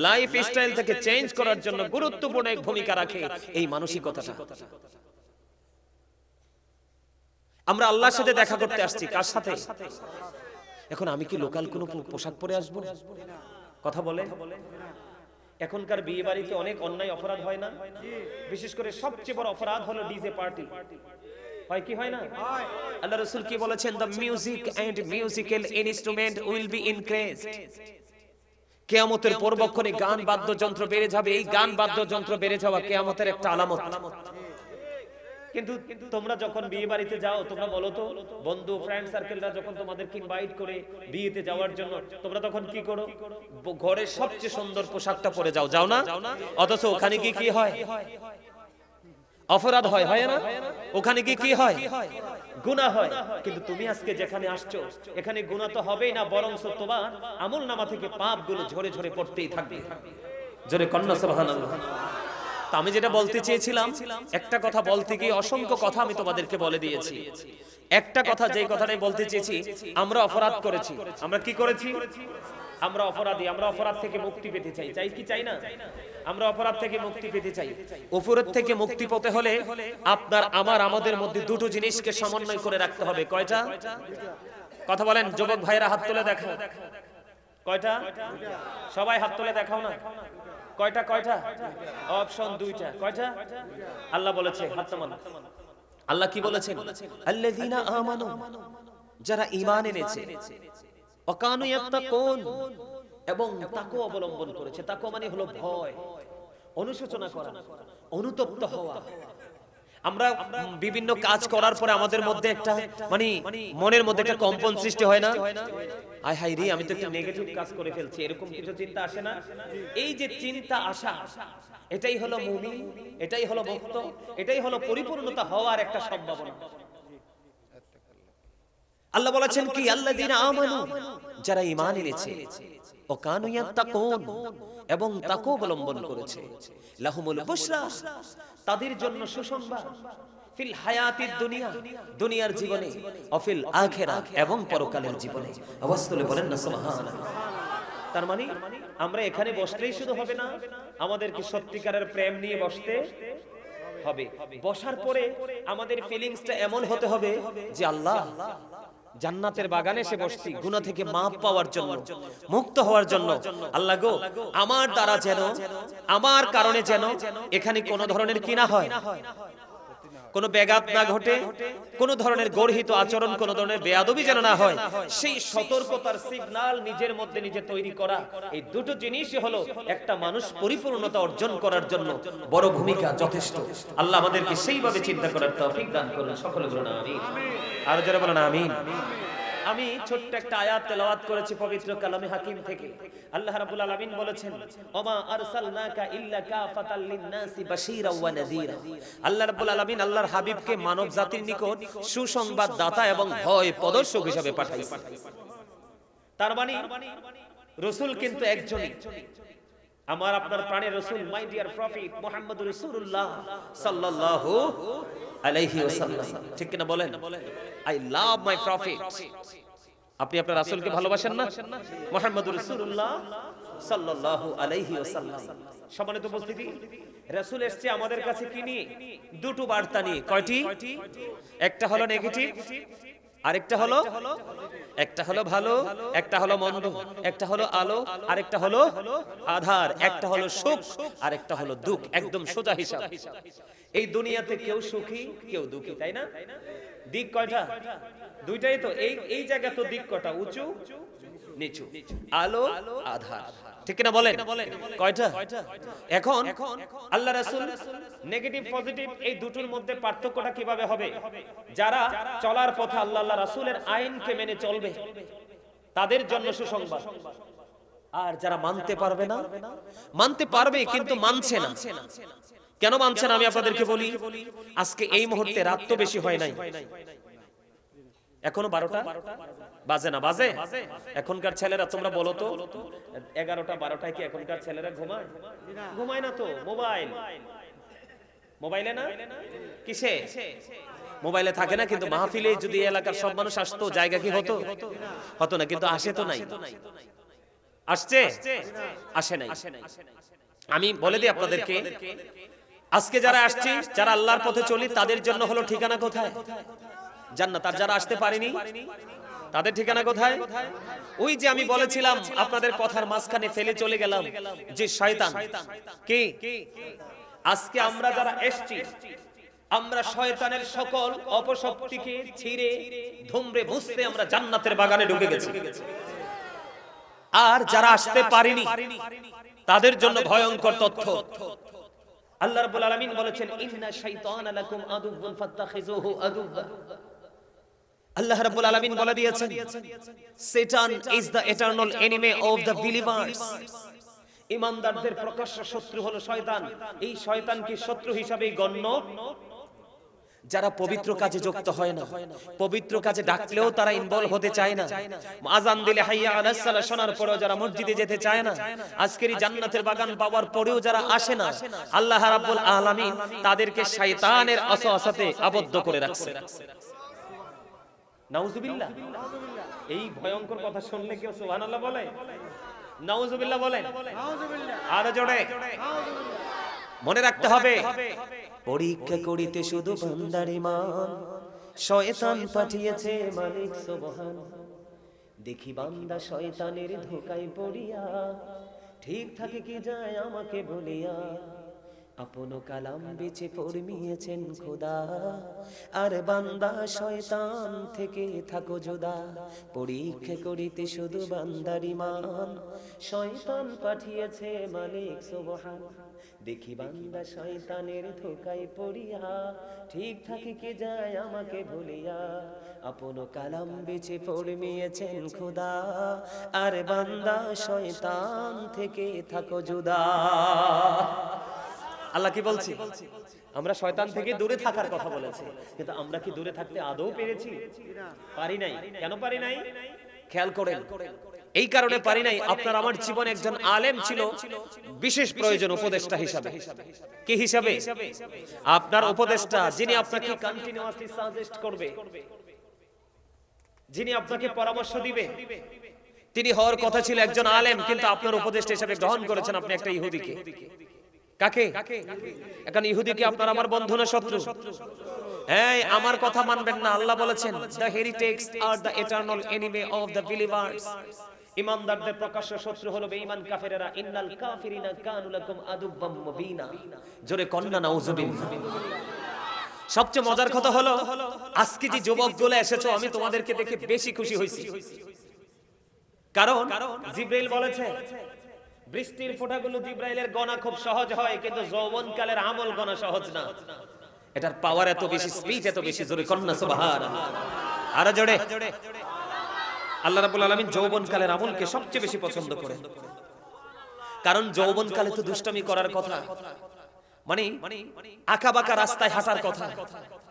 লাইফ স্টাইল থেকে চেঞ্জ করার জন্য গুরুত্বপূর্ণ এক ভূমিকা রাখে এই মানসিকতাটা। আমরা আল্লাহর সাথে দেখা করতে আসছি, কার সাথে? এখন আমি কি লোকাল কোনো পোশাক পরে আসবো? কথা বলে। এখনকার বিয়ে বাড়িতে অনেক অন্যায় অপরাধ হয় না? বিশেষ করে সবচেয়ে বড় অপরাধ হলো ডিজে পার্টি। হয় কি হয় না? আল্লাহ রাসূল কি বলেছেন? The music and musical instrument will be increased. কিয়ামতের পূর্বক্ষণে গান বাদ্যযন্ত্র বেড়ে যাবে। এই গান বাদ্যযন্ত্র বেড়ে যাওয়া কিয়ামতের একটা আলামত। কিন্তু তোমরা যখন বিয়ে বাড়িতে যাও, তোমরা বলো তো, বন্ধু ফ্রেন্ড সার্কেলরা যখন তোমাদেরকে ইনভাইট করে বিয়েতে যাওয়ার জন্য, তোমরা তখন কি করো? ঘরের সবচেয়ে সুন্দর পোশাকটা পরে যাও, যাও না? অথচ ওখানে কি হয়? অপরাধ হয়, হয় না? ওখানে কি হয়? গুনাহ হয়। কিন্তু তুমি আজকে যেখানে আসছো, এখানে গুনাহ তো হবেই না, বরং তোমার আমলনামা থেকে পাপগুলো ঝরে ঝরে পড়তেই থাকবে। জোরে কন্না সুবহানাল্লাহ। তা আমি যেটা বলতে চেয়েছিলাম, একটা কথা বলতে গিয়ে অসংখ্য কথা আমি তোমাদেরকে বলে দিয়েছি। একটা কথা, যেই কথাটাই বলতে চেয়েছি, আমরা অপরাধ করেছি। আমরা কি করেছি? আমরা অপরাধী। আমরা অপরাধ থেকে মুক্তি পেতে চাই, চাই কি চাই না? আমরা অপরাধ থেকে মুক্তি পেতে চাই। অপরাধ থেকে মুক্তি পেতে হলে আপনার আমাদের মধ্যে দুটো জিনিসকে সমন্বয় করে রাখতে হবে। কয়টা? কথা বলেন যুবক ভাইরা, হাত তুলে দেখাও। কয়টা? সবাই হাত তুলে দেখাও না। কয়টা? অপশন দুইটা। কয়টা? আল্লাহ বলেছে হাত নামান। আল্লাহ কি বলেছেন? আল্লাযীনা আমানু, যারা ঈমান এনেছে, ওয়া কানু ইয়াত্তাকুন, এবং তাকওয়া অবলম্বন করেছে। তাকওয়া মানে হলো ভয়, অনুশোচনা করা, অনুতপ্ত হওয়া। আমরা বিভিন্ন কাজ করার পরে আমাদের মধ্যে একটা মানে মনের মধ্যে একটা কম্পন সৃষ্টি হয় না? আয় হায় রে, আমি তো একটা নেগেটিভ কাজ করে ফেলছি, এরকম কিছু চিন্তা আসে না? এই যে চিন্তা আসা, এটাই হলো মুমিন, এটাই হলো ভক্ত, এটাই হলো পরিপূর্ণতা হওয়ার একটা সম্ভাবনা। আল্লাহ বলেছেন কি? আল্লাযীনা আমানু, যারা ঈমান এনেছে, ও কানু ইয়াত্তাকুন, এবং তাকওয়া অবলম্বন করেছে, লাহুমুল বুশরা, তাদের জন্য সুসংবাদ, ফিল হায়াতিদ দুনিয়া, দুনিয়ার জীবনে, অফিল আখিরাত, এবং পরকালের জীবনে। আওয়াজ তুলে বলেন না সুবহানাল্লাহ। তার মানে আমরা এখানে বসলেই শুধু হবে না, আমাদেরকে সত্যিকারের প্রেম নিয়ে বসতে হবে। বসার পরে আমাদের ফিলিংসটা এমন হতে হবে যে আল্লাহ, জান্নাতের বাগানে এসে বসছি গুনাহ থেকে মাফ পাওয়ার জন্য, মুক্ত হওয়ার জন্য। আল্লাহ গো, আমার দ্বারা যেন, আমার কারণে যেন এখানে কোনো ধরনের কি না হয়, কোনো ব্যাঘাত না ঘটে, কোনো ধরনের গর্হিত আচরণ, কোনো ধরনের বেয়াদবি যেন না হয়, সেই সতর্কতার সিগন্যাল নিজের মধ্যে নিজে তৈরি করা। এই দুটো জিনিসই হলো একটা মানুষ পরিপূর্ণতা অর্জন করার জন্য বড় ভূমিকা, যথেষ্ট। আল্লাহ আমাদেরকে সেইভাবে চিন্তা করার তৌফিক দান করুন। সকলে বলুন আমিন। আর যারা বলেন আমিন। আমি ছোট্ট একটা আয়াত তেলাওয়াত করেছি পবিত্র কালামে হাকিম থেকে। আল্লাহ রাব্বুল আলামিন বলেছেন, ওমা আরসালনাকা ইল্লা কাফাতাল লিন-নাসি বাশীরা ওয়া নাযীরা। আল্লাহ রাব্বুল আলামিন আল্লাহর হাবিবকে মানব জাতির নিকট সুসংবাদ দাতা এবং ভয় প্রদর্শক হিসেবে পাঠাইছেন। তার মানে রাসূল কিন্তু একজনই, আমার আপনার প্রাণের রাসূল, মাই ডিয়ার প্রফেট মুহাম্মদুর রাসূলুল্লাহ সাল্লাল্লাহু আলাইহি ওয়াসাল্লাম। ঠিক কিনা বলেন? I love my prophet. আপনি আপনার রাসূলকে ভালোবাসেন না? মুহাম্মদুর রাসূলুল্লাহ সাল্লাল্লাহু আলাইহি ওয়াসাল্লাম। সম্মানিত উপস্থিতি, রাসূল এসেছে আমাদের কাছে কি নিয়ে? দুটো বার্তা নিয়ে। কয়টি? একটা হলো নেগেটিভ, আরেকটা হলো ভালো, একটা হলো মন্দ, একটা হলো আলো, আরেকটা হলো আধার, একটা হলো সুখ, আরেকটা হলো দুঃখ। একদম সোজা হিসাব। এই দুনিয়াতে কেউ সুখী কেউ দুঃখী, তাই না? দিক কয়টা? দুইটাই তো। এই জায়গা তো দিক কয়টা? উঁচু নিচু, আলো আধার, ঠিক না বলেন? কয়টা? এখন আল্লাহ রাসূল নেগেটিভ পজিটিভ এই দুটোর মধ্যে পার্থক্যটা কিভাবে হবে? যারা চলার পথে আল্লাহ রাসূলের আইনকে মেনে চলবে তাদের জন্য সুসংবাদ, আর যারা মানতে পারবে না, মানতে পারবে কিন্তু মানছে না। কেন মানছে না আমি আপনাদেরকে বলি। আজকে এই মুহূর্তে রাত তো বেশি হয় নাই, এখনো 12টা বাজে না? বাজে। এখনকার ছেলেরা তোমরা বলো তো, 11টা 12টায় কি এখনকার ছেলেরা ঘুমায়? ঘুমায় না তো। মোবাইলে না, কিসে? মোবাইলে থাকে না। কিন্তু মাহফিলে যদি এলাকার সব মানুষ আসতো, জায়গা কি হতো? হতো না। কিন্তু আসে তো নাই। আসছে? আসে নাই। আমি বলে দিই আপনাদেরকে, আজকে যারা আসছি, যারা আল্লাহর পথে চলি, তাদের জন্য হলো ঠিকানা কোথায়? জান্নাত। আর যারা আসতে পারেনি তাদের ঠিকানা কোথায়? ওই যে আমি বলেছিলাম, আপনাদের কথার মাঝখানে ফেলে চলে গেলাম, যে শয়তান। কি? আজকে আমরা যারা এসছি, আমরা শয়তানের সকল অপশক্তিকে ছিঁড়ে ধুমড়ে মুছতে আমরা জান্নাতের বাগানে ঢুকে গেছি। আর যারা আসতে পারেনি তাদের জন্য ভয়ঙ্কর তথ্য। আল্লাহ রাব্বুল আলামিন বলেছেন, ইন্না শাইতানা লাকুম আদুউন ফাত্তাখিযুহু আদুওয়া। আল্লাহ রাব্বুল আলামিন বলে দিয়েছেন, শয়তান is the eternal enemy of the believers. ঈমানদারদের প্রকাশ্য শত্রু হলো শয়তান। এই শয়তানকে শত্রু হিসাবেই গণ্য যারা পবিত্র কাজে যুক্ত হয় না, পবিত্র কাজে ডাকলেও তারা ইনভলভ হতে চায় না, আযান দিলে হাইয়া আলাস সালাহ শোনার পরেও যারা মসজিদে যেতে চায় না, আজকের জান্নাতের বাগান পাওয়ার পরেও যারা আসে না, আল্লাহ রাব্বুল আলামিন তাদেরকে শয়তানের ওয়াসওয়াসাতে আবদ্ধ করে রাখছে। নাউজুবিল্লাহ। এই ভয়ঙ্কর কথা শুনলে কেউ সুবহানাল্লাহ বলে? নাউজুবিল্লাহ বলেন। আর জোরে মনে রাখতে হবে, পরীক্ষা করিতে শুধু বান্দার ঈমান, শয়তান পাঠিয়েছে মালিক সুবহান। দেখি বান্দা শয়তানের ধোঁকায় পড়িয়া, ঠিক থাকে কি যায় আমাকে বলিয়া, আপন কালাম বেচে ফরমিয়েছেন খোদা, আর বান্দা শয়তান থেকে থাকো জুদা। পরীক্ষা করিতে শুধু বান্দার ঈমান, শয়তান পাঠিয়েছে মালিক সুবহান। দেখি বান্দা শয়তানের ধোঁকায় পড়িয়া, ঠিক থাকে কি যায় আমাকে ভুলিয়া, আপন কালাম বেচে ফরমিয়েছেন খোদা, আর বান্দা শয়তান থেকে থাকো জুদা। আল্লাহ কি বলছি? আমরা শয়তান থেকে দূরে থাকার কথা বলেছি, কিন্তু আমরা কি দূরে থাকতে আদৌ পেরেছি? পারি নাই। কেন পারি নাই? খেয়াল করেন, এই কারণে পারি নাই, আপনার আমার জীবনে একজন আলেম ছিল বিশেষ প্রয়োজন উপদেষ্টা হিসাবে। কি হিসাবে? আপনার উপদেষ্টা, যিনি আপনাকে কন্টিনিউয়াসলি সাজেস্ট করবে, যিনি আপনাকে পরামর্শ দিবে, তিনি হওয়ার কথা ছিল একজন আলেম, কিন্তু আপনার উপদেষ্টা হিসেবে গ্রহণ করেছেন আপনি একটা ইহুদিকে। কাকে? এখন ইহুদি কি আপনার আমার বন্ধু না শত্রু? হ্যাঁ, আমার কথা মানবেন না। আল্লাহ বলেছেন, the heretics are the eternal enemy of the believers. ঈমানদারদের প্রকাশ্য শত্রু হলো বেঈমান কাফেরেরা। ইন্নাল কাফিরিনা কানু লাকুম আদুওয়াম মুবিনা। জোরে কন্না নাউজুবিল্লাহ। সবচেয়ে মজার কথা হলো, আজকে যে যুবকগুলো এসেছো, আমি তোমাদেরকে দেখে বেশি খুশি হইছি। কারণ জিবরাইল বলেছে, বৃষ্টির ফোঁটাগুলো জিবরাইলের গণা খুব সহজ হয়, কিন্তু যৌবনকালের আমল গণা সহজ না। এটার পাওয়ার এত বেশি, স্পিড এত বেশি। জোরে কন্না সুবহানাল্লাহ। আর জোরে। আল্লাহ রাব্বুল আলামিন যৌবনকালের আমলকে সবচেয়ে বেশি পছন্দ করেন, কারণ যৌবনকালে তো দুষ্টামি করার কথা, মানে আঁকাবাঁকা রাস্তায় হাঁটার কথা,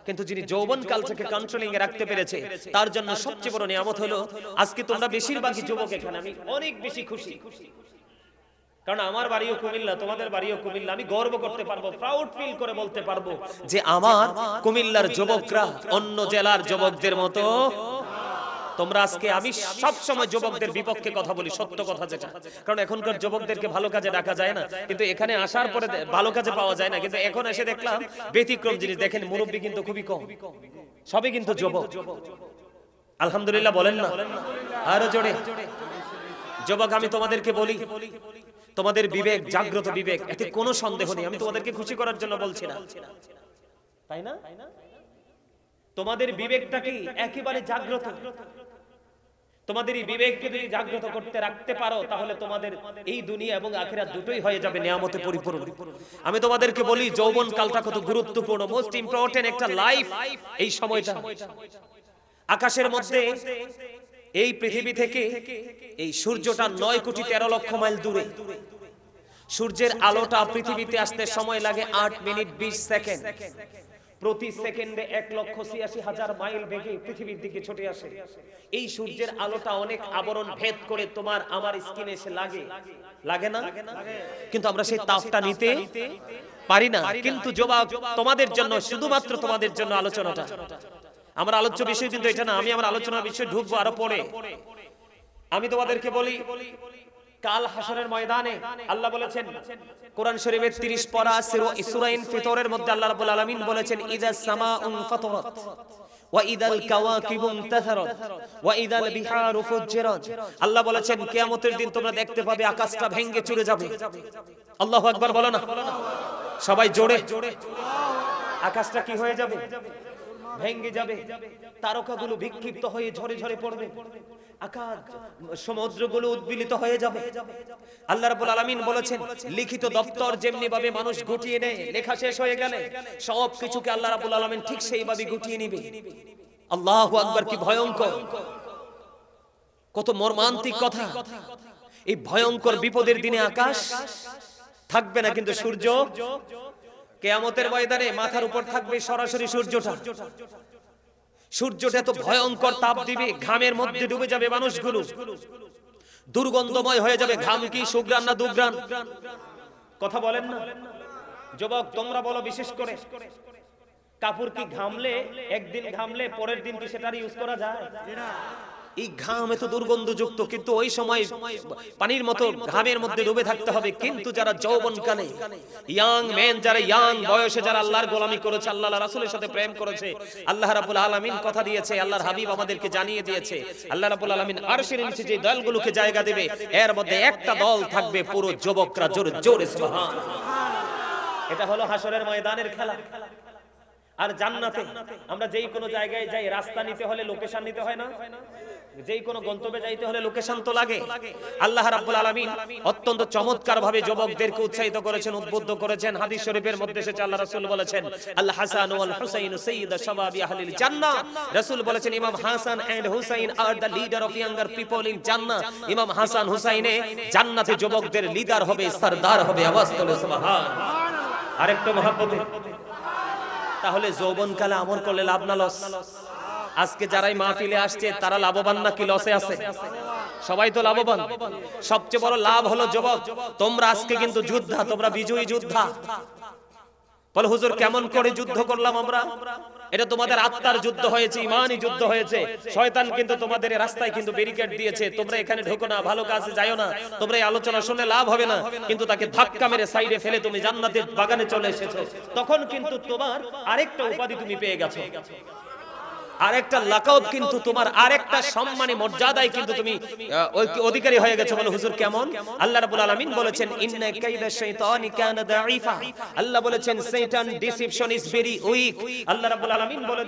কিন্তু যিনি যৌবনকাল থেকে কন্ট্রোলিং এ রাখতে পেরেছে, তার জন্য সবচেয়ে বড় নিয়ামত হলো আজকে তোমরা বেশিরভাগই যুবক এখানে। আমি অনেক বেশি খুশি, কারণ আমার বাড়িও কুমিল্লা, তোমাদের বাড়িও কুমিল্লা। আমি গর্ব করতে পারবো, প্রাউড ফিল করে বলতে পারবো যে আমার কুমিল্লার যুবকরা অন্য জেলার যুবকদের মতো তোমরা আজকে, আমি সব সময় যুবকদের বিপক্ষে কথা বলি, সত্য কথা যেটা, কারণ এখনকার যুবকদেরকে ভালো কাজে ডাকা যায় না, কিন্তু এখানে আসার পরে ভালো কাজে পাওয়া যায় না, কিন্তু এখন এসে দেখলাম ব্যতিক্রম জিনিস। দেখেন মুরব্বী কিন্তু খুবই কম, সবই কিন্তু যুবক। আলহামদুলিল্লাহ বলেন না, আরো জোরে। যুবক আমি তোমাদেরকে বলি, তোমাদের বিবেক, জাগ্রত বিবেক, এতে কোনো সন্দেহ নেই। আমি তোমাদেরকে খুশি করার জন্য বলছি না, তাই না? তোমাদের বিবেকটা কি একেবারে জাগ্রত? তোমাদের এই বিবেককে যদি জাগ্রত করতে রাখতে পারো, তাহলে তোমাদের এই দুনিয়া এবং আখিরাত দুটোই হয়ে যাবে নিয়ামতে পরিপূর্ণ। আমি তোমাদেরকে বলি, যৌবন কালটা কত গুরুত্বপূর্ণ, মোস্ট ইম্পর্টেন্ট একটা লাইফ এই সময়টা। আকাশের মধ্যে এই পৃথিবী থেকে এই সূর্যটা 9 কোটি 13 লক্ষ মাইল দূরে। সূর্যের আলোটা পৃথিবীতে আসতে সময় লাগে 8 মিনিট 20 সেকেন্ড। প্রতি সেকেন্ডে 1,86,000 মাইল বেগে পৃথিবীর দিকে ছুটে আসে। এই সূর্যের আলোটা অনেক আবরণ ভেদ করে তোমার আমার স্কিনে এসে লাগে, লাগে না? কিন্তু আমরা সেই তাপটা নিতে পারি না। কিন্তু জবাব তোমাদের জন্য, শুধুমাত্র তোমাদের জন্য আলোচনাটা। আমার আলোচ্য বিষয় কিন্তু এটা না, আমি আমার আলোচনার বিষয়ে ঢুকবো আরো পরে। আমি তোমাদেরকে বলি, কাল হাসরের ময়দানে আল্লাহ বলেছেন, কোরআন শরীফের 30 পারা সূরা ইনফিতরের মধ্যে আল্লাহ রাব্বুল আলামিন বলেছেন, ইযা সামাউন ফাতারাত ওয়া ইদাল কাওয়াকিবু ইনতাসারাত ওয়া ইদাল বিহারু ফুজ্জিরাত। আল্লাহ বলেছেন কিয়ামতের দিন তোমরা দেখতে পাবে আকাশটা ভেঙে চুরে যাবে। আল্লাহু আকবার বলো না সবাই জোরে। আকাশটা কি হয়ে যাবে? ভেঙে যাবে। তারকাগুলো বিক্ষিপ্ত হয়ে ঝরে ঝরে পড়বে। আকাশ, সমুদ্রগুলো উদ্বেলিত হয়ে যাবে। আল্লাহ রাব্বুল আলামিন বলেছেন, লিখিত দপ্তর যেমনি ভাবে মানুষ গুটিয়ে নেয়, লেখা শেষ হয়ে গেলে সব কিছুকে আল্লাহ রাব্বুল আলামিন ঠিক সেইভাবে গুটিয়ে নেবে। আল্লাহু আকবার, কি ভয়ঙ্কর, কত মর্মান্তিক কথা। এই ভয়ঙ্কর বিপদের দিনে আকাশ থাকবে না, কিন্তু সূর্য কিয়ামতের ময়দানে মাথার উপর থাকবে সরাসরি সূর্যটা। সূর্যটা এত ভয়ঙ্কর তাপ দিবে, ঘামের মধ্যে ডুবে যাবে মানুষগুলো, দুর্গন্ধময় হয়ে যাবে। ঘাম কি সুঘ্রাণ না দুঘ্রাণ? কথা বলেন না যুবক, তোমরা বলো। বিশেষ করে কাপড় কি ঘামলে, একদিন ঘামলে পরের দিন কি সেটার ইউজ করা যায়? এই ঘাম এত দুর্গন্ধযুক্ত, কিন্তু ওই সময় পানির মতো ঘামের মধ্যে ডুবে থাকতে হবে। কিন্তু যারা যৌবনকালে ইয়াং মেন, যারা ইয়াং বয়সে যারা আল্লাহর গোলামি করেছে, আল্লাহ রাসূলের সাথে প্রেম করেছে, আল্লাহ রাব্বুল আলামিন কথা দিয়েছে, আল্লাহর হাবিব আমাদেরকে জানিয়ে দিয়েছে, আল্লাহ রাব্বুল আলামিন আরশের নিচে যে দলগুলোকে জায়গা দেবে, এর মধ্যে একটা দল থাকবে পুরো যুবকরা। জোরে জোরে সুবহানাল্লাহ। এটা হলো হাসরের ময়দানের খেলা। আর জান্নাতে আমরা যেই কোনো জায়গায় যাই, রাস্তা নিতে হলে লোকেশন নিতে হয় না? যেই কোনো গন্তব্যে যাইতে হলে লোকেশন তো লাগে। আল্লাহ রাব্বুল আলামিন অত্যন্ত চমৎকার ভাবে যুবকদেরকে উৎসাহিত করেছেন, উদ্বুদ্ধ করেছেন। হাদিস শরীফের মধ্যে এসেছে, আল্লাহ রাসূল বলেছেন, আল হাসান ওয়াল হুসাইন সাইয়্যিদু শাবাবি আহলিল জান্নাহ। রাসূল বলেছেন, Imam Hasan and Hussain are the leader of younger people in Jannah. Imam Hasan হুসাইনে জান্নাতে যুবকদের লিডার হবে, সরদার হবে। আওয়াজ তোলো সুবহানাল্লাহ। আরেকটু মহব্বতে। তাহলে যৌবনকালে আমল করলে লাভ না লস? আজকে যারাই মাহফিলে আসছে তারা লাভবান নাকি লসে আছে? সবাই তো লাভবান। সবচেয়ে বড় লাভ হলো যুবক, তোমরা আজকে কিন্তু যোদ্ধা, তোমরা বিজয়ী যোদ্ধা। বলে হুজুর কেমন করে যুদ্ধ করলাম আমরা? এটা তোমাদের আত্মার যুদ্ধ হয়েছে, ইমানি যুদ্ধ হয়েছে। শয়তান কিন্তু তোমাদের রাস্তায় কিন্তু ব্যারিকেড দিয়েছে, তোমরা এখানে ঢোকো না, ভালো কাজে যাও না, তোমরা এই আলোচনা শুনে লাভ হবে না। কিন্তু তাকে ধাক্কা মেরে সাইডে ফেলে তুমি জান্নাতের বাগানে চলে এসেছো। তখন কিন্তু তোমার আরেকটা উপাধি তুমি পেয়ে গেছো, আরেকটা লাকাব, কিন্তু তোমার আরেকটা সম্মানী মর্যাদায় কিন্তু তুমি অধিকারী হয়ে গেছো। বলে হুজুর কেমন? আল্লাহ রাব্বুল আলামিন বলেছেন, ইন্না কাইদা শাইতানি কানা দাঈফা। আল্লাহ বলেছেন শয়তান ডিসিপশন ইজ ভেরি উইক। আল্লাহ রাব্বুল আলামিন বলে